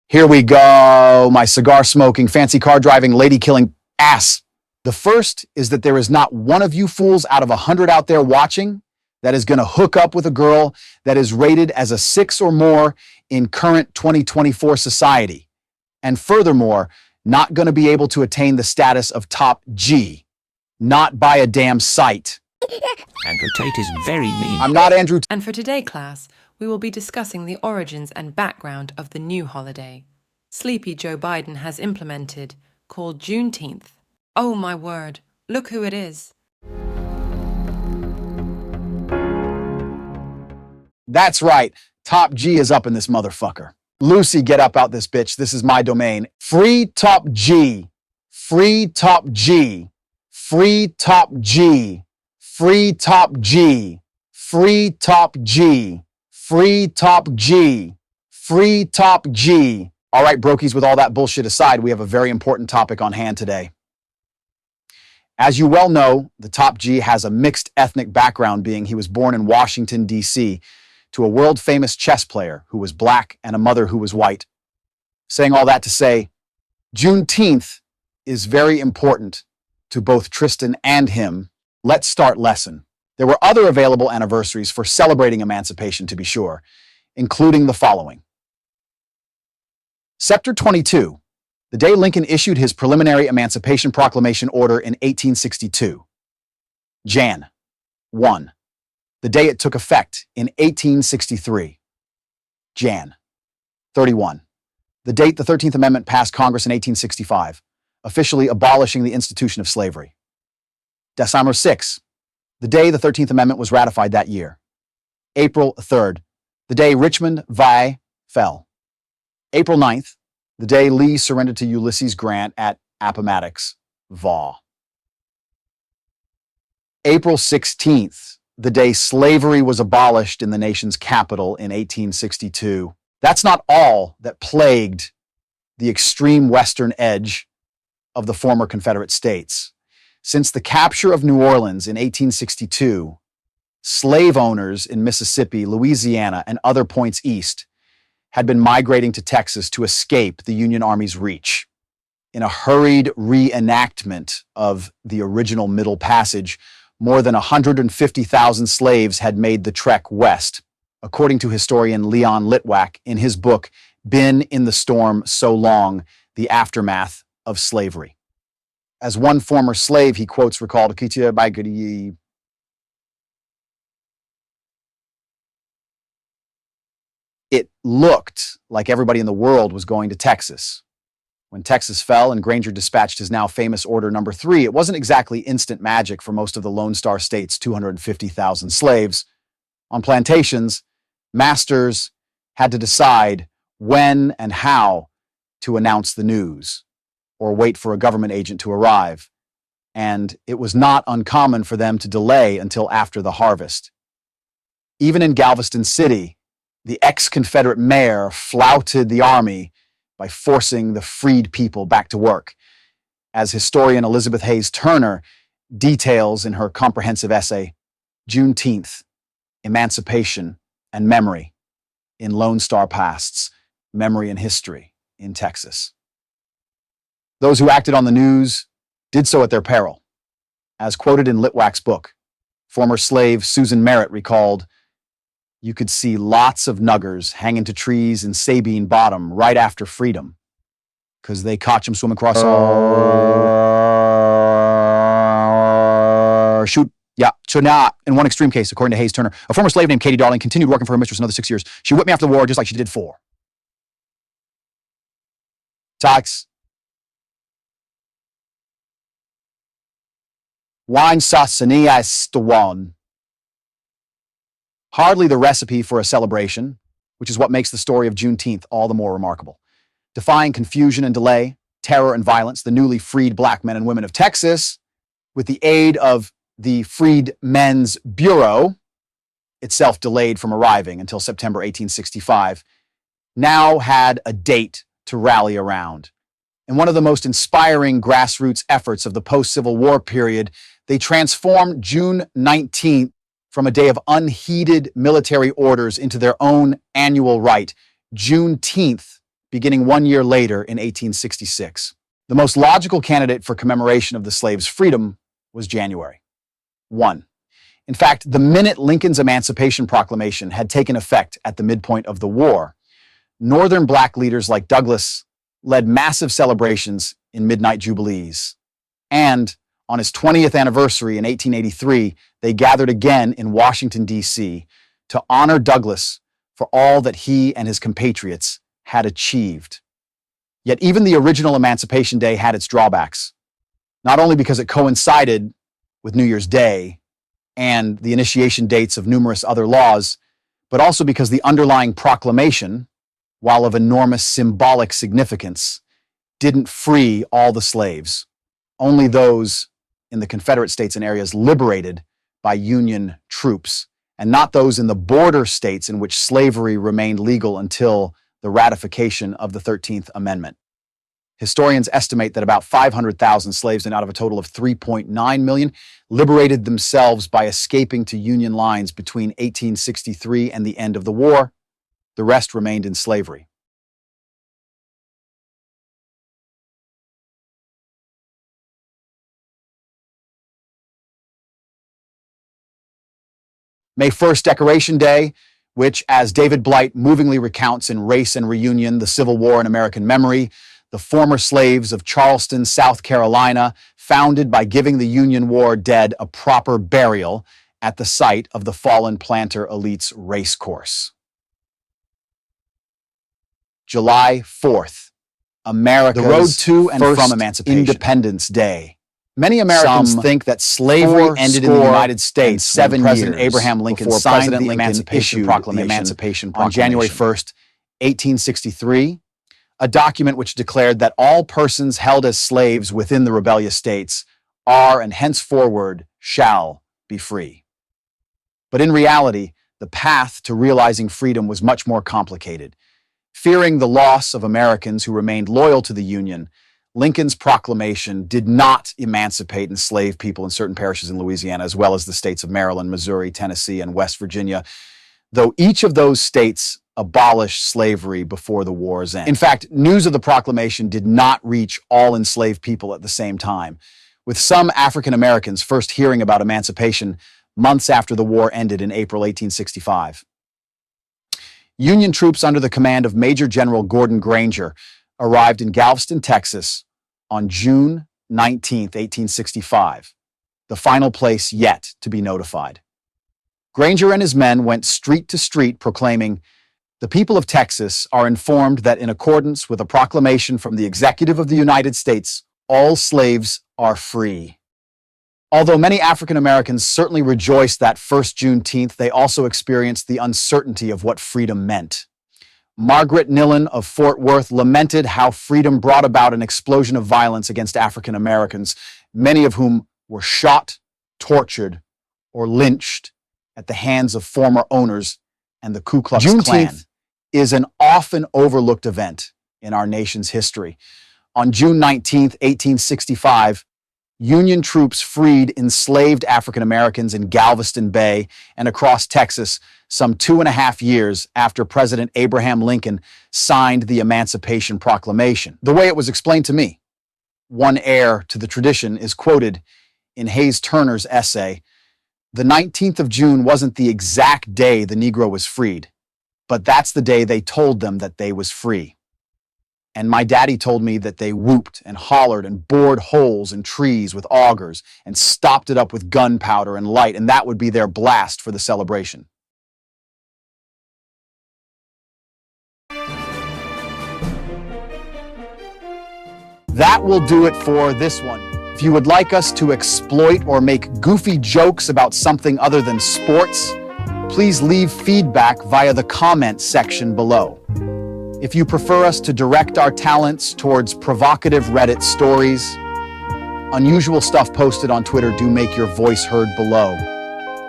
Here we go, my cigar-smoking, fancy car-driving, lady-killing ass. The first is that there is not one of you fools out of 100 out there watching that is going to hook up with a girl that is rated as a 6 or more in current 2024 society. And furthermore, not going to be able to attain the status of top G. Not by a damn sight. Andrew Tate is very mean. I'm not Andrew Tate. And for today, class, we will be discussing the origins and background of the new holiday Sleepy Joe Biden has implemented, called Juneteenth. Oh my word, look who it is. That's right, top G is up in this motherfucker. Lucy, get up out this bitch. This is my domain. Free top G. Free top G. Free top G. Free top G. Free top G. Free top G. Free top G. All right, brokies, with all that bullshit aside, we have a very important topic on hand today. As you well know, the top G has a mixed ethnic background, being he was born in Washington, D.C., to a world-famous chess player who was black and a mother who was white. Saying all that to say, Juneteenth is very important to both Tristan and him. Let's start lesson. There were other available anniversaries for celebrating emancipation, to be sure, including the following. Sector 22, the day Lincoln issued his preliminary Emancipation Proclamation order in 1862. Jan. 1, the day it took effect in 1863. Jan. 31, the date the 13th Amendment passed Congress in 1865, officially abolishing the institution of slavery. December 6, the day the 13th Amendment was ratified that year. April 3rd, the day Richmond VI fell. April 9th, the day Lee surrendered to Ulysses Grant at Appomattox, VA. April 16th, the day slavery was abolished in the nation's capital in 1862. That's not all that plagued the extreme western edge of the former Confederate States. Since the capture of New Orleans in 1862, slave owners in Mississippi, Louisiana, and other points east had been migrating to Texas to escape the Union Army's reach. In a hurried reenactment of the original Middle Passage, more than 150,000 slaves had made the trek west, according to historian Leon Litwack in his book, Been in the Storm So Long, The Aftermath of Slavery. As one former slave he quotes recalled, it looked like everybody in the world was going to Texas. When Texas fell and Granger dispatched his now famous Order No. 3, it wasn't exactly instant magic for most of the Lone Star State's 250,000 slaves. On plantations, masters had to decide when and how to announce the news, or wait for a government agent to arrive. And it was not uncommon for them to delay until after the harvest. Even in Galveston City, the ex-Confederate mayor flouted the army by forcing the freed people back to work, as historian Elizabeth Hayes Turner details in her comprehensive essay, Juneteenth, Emancipation and Memory in Lone Star Past's Memory and History in Texas. Those who acted on the news did so at their peril. As quoted in Litwack's book, former slave Susan Merritt recalled, "You could see lots of nuggers hanging to trees in Sabine Bottom right after freedom, because they caught 'em swimming across shoot. Yeah, so now, in one extreme case, according to Hayes Turner, a former slave named Katie Darling continued working for her mistress another 6 years. She whipped me after the war just like she did 4. Tax. Wine Sassania Stawan. Hardly the recipe for a celebration, which is what makes the story of Juneteenth all the more remarkable. Defying confusion and delay, terror and violence, the newly freed black men and women of Texas, with the aid of the Freedmen's Bureau, itself delayed from arriving until September 1865, now had a date to rally around. In one of the most inspiring grassroots efforts of the post-Civil War period, they transformed June 19th from a day of unheeded military orders into their own annual rite. Juneteenth beginning 1 year later in 1866. The most logical candidate for commemoration of the slaves' freedom was January 1. In fact, the minute Lincoln's Emancipation Proclamation had taken effect at the midpoint of the war, Northern black leaders like Douglas led massive celebrations in midnight jubilees. And on his 20th anniversary in 1883, they gathered again in Washington, D.C. to honor Douglas for all that he and his compatriots had achieved. Yet even the original Emancipation Day had its drawbacks, not only because it coincided with New Year's Day and the initiation dates of numerous other laws, but also because the underlying proclamation, while of enormous symbolic significance, didn't free all the slaves, only those in the Confederate states and areas liberated by Union troops, and not those in the border states in which slavery remained legal until the ratification of the 13th Amendment. Historians estimate that about 500,000 slaves, and out of a total of 3.9 million, liberated themselves by escaping to Union lines between 1863 and the end of the war. The rest remained in slavery. May 1st, Decoration Day, which, as David Blight movingly recounts in Race and Reunion, the Civil War in American Memory, the former slaves of Charleston, South Carolina, founded by giving the Union War dead a proper burial at the site of the fallen planter elite's race course. July 4th, America's the road to and from emancipation. Independence Day. Many Americans think that slavery ended in the United States 7 years President Abraham Lincoln signed the Emancipation Proclamation on January 1st, 1863, a document which declared that all persons held as slaves within the rebellious states are and henceforward shall be free. But in reality, the path to realizing freedom was much more complicated. Fearing the loss of Americans who remained loyal to the Union, Lincoln's proclamation did not emancipate enslaved people in certain parishes in Louisiana, as well as the states of Maryland, Missouri, Tennessee, and West Virginia, though each of those states abolished slavery before the war's end. In fact, news of the proclamation did not reach all enslaved people at the same time, with some African Americans first hearing about emancipation months after the war ended in April 1865. Union troops under the command of Major General Gordon Granger arrived in Galveston, Texas on June 19, 1865, the final place yet to be notified. Granger and his men went street to street proclaiming, "The people of Texas are informed that in accordance with a proclamation from the Executive of the United States, all slaves are free." Although many African Americans certainly rejoiced that first Juneteenth, they also experienced the uncertainty of what freedom meant. Margaret Nillen of Fort Worth lamented how freedom brought about an explosion of violence against African Americans, many of whom were shot, tortured, or lynched at the hands of former owners and the Ku Klux Klan. Juneteenth is an often overlooked event in our nation's history. On June 19, 1865, Union troops freed enslaved African Americans in Galveston Bay and across Texas some 2.5 years after President Abraham Lincoln signed the Emancipation Proclamation. The way it was explained to me, one heir to the tradition is quoted in Hayes Turner's essay, "The 19th of June wasn't the exact day the Negro was freed, but that's the day they told them that they was free. And my daddy told me that they whooped and hollered and bored holes in trees with augers and stopped it up with gunpowder and light, and that would be their blast for the celebration." That will do it for this one. If you would like us to exploit or make goofy jokes about something other than sports, please leave feedback via the comment section below. If you prefer us to direct our talents towards provocative Reddit stories, unusual stuff posted on Twitter, do make your voice heard below.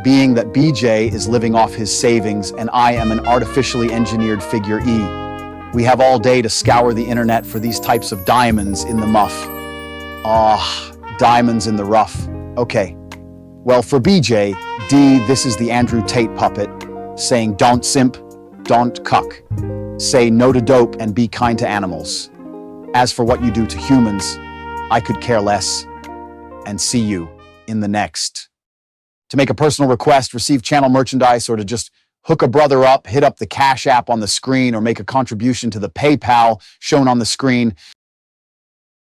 Being that BJ is living off his savings and I am an artificially engineered figure E, we have all day to scour the internet for these types of diamonds in the muff. Diamonds in the rough. Okay, well, for BJ, D, this is the Andrew Tate puppet saying don't simp, don't cuck. Say no to dope and be kind to animals. As for what you do to humans, I could care less. And see you in the next. To make a personal request, receive channel merchandise, or to just hook a brother up, hit up the Cash App on the screen or make a contribution to the PayPal shown on the screen.